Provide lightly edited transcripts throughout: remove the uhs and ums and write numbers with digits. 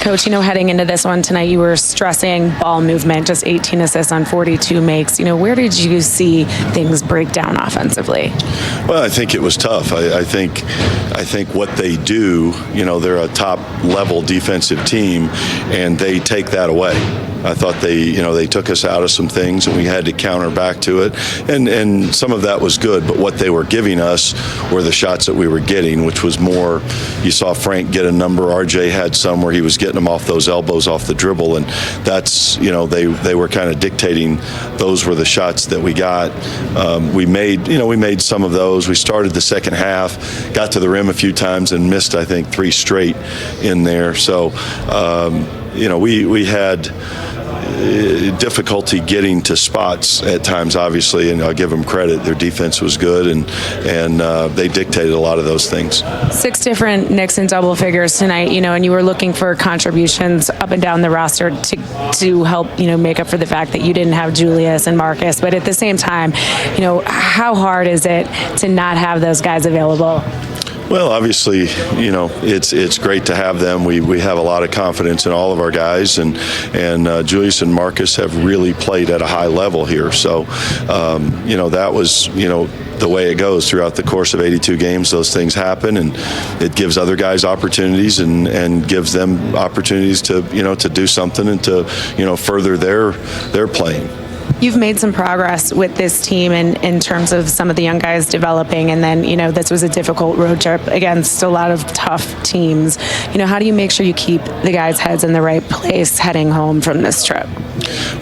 Coach, heading into this one tonight, you were stressing ball movement, just 18 assists on 42 makes. Where did you see things break down offensively? Well, I think it was tough. I think what they do, they're a top-level defensive team, and they take that away. I thought they took us out of some things, and we had to counter back to it. And some of that was good, but what they were giving us were the shots that we were getting, which was more. You saw Frank get a number. RJ had some where he was getting them off those elbows, off the dribble, and that's they were kind of dictating. Those were the shots that we got. We made some of those. We started the second half, got to the rim a few times, and missed I think 3 straight in there. So we had difficulty getting to spots at times, obviously, and I'll give them credit. Their defense was good, and they dictated a lot of those things. 6 different Knicks in double figures tonight, and you were looking for contributions up and down the roster to help, make up for the fact that you didn't have Julius and Marcus. But at the same time, how hard is it to not have those guys available? Well, obviously, it's great to have them. We have a lot of confidence in all of our guys, and Julius and Marcus have really played at a high level here. So, that was, the way it goes throughout the course of 82 games. Those things happen, and it gives other guys opportunities and gives them opportunities to, to do something and to, further their playing. You've made some progress with this team in terms of some of the young guys developing, and then, this was a difficult road trip against a lot of tough teams. How do you make sure you keep the guys' heads in the right place heading home from this trip?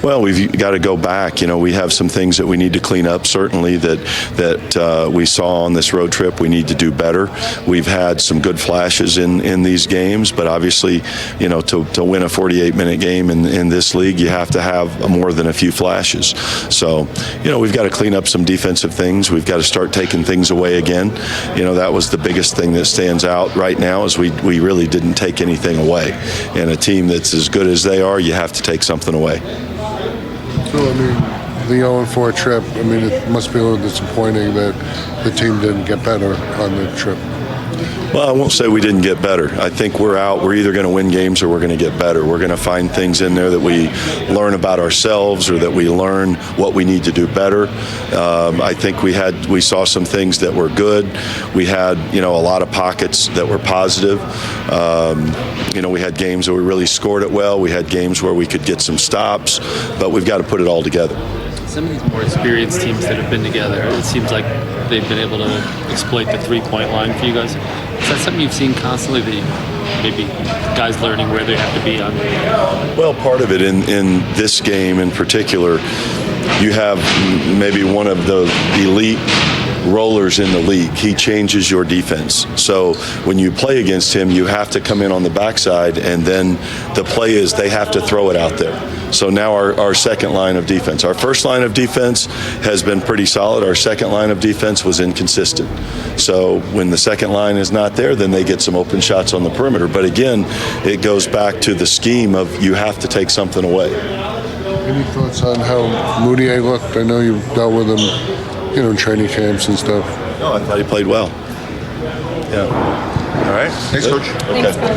Well, we've got to go back. We have some things that we need to clean up, certainly, that we saw on this road trip. We need to do better. We've had some good flashes in these games, but obviously, to win a 48-minute game in this league, you have to have more than a few flashes. So, we've got to clean up some defensive things. We've got to start taking things away again. That was the biggest thing that stands out right now is we really didn't take anything away. And a team that's as good as they are, you have to take something away. So, the 0-4 trip, it must be a little disappointing that the team didn't get better on the trip. Well, I won't say we didn't get better. I think we're either going to win games or we're going to get better. We're going to find things in there that we learn about ourselves or that we learn what we need to do better. I think we saw some things that were good. We had, a lot of pockets that were positive. We had games where we really scored it well. We had games where we could get some stops, but we've got to put it all together. Some of these more experienced teams that have been together, it seems like they've been able to exploit the three-point line for you guys. Is that something you've seen constantly, that maybe guys learning where they have to be on? Well, part of it in this game in particular, you have maybe one of the elite rollers in the league. He changes your defense. So when you play against him, you have to come in on the backside, and then the play is they have to throw it out there. So now our second line of defense. Our first line of defense has been pretty solid. Our second line of defense was inconsistent. So when the second line is not there, then they get some open shots on the perimeter. But again, it goes back to the scheme of you have to take something away. Any thoughts on how Moutier looked? I know you dealt with him, in training camps and stuff. No, I thought he played well. Yeah. All right. Thanks, Coach. Okay.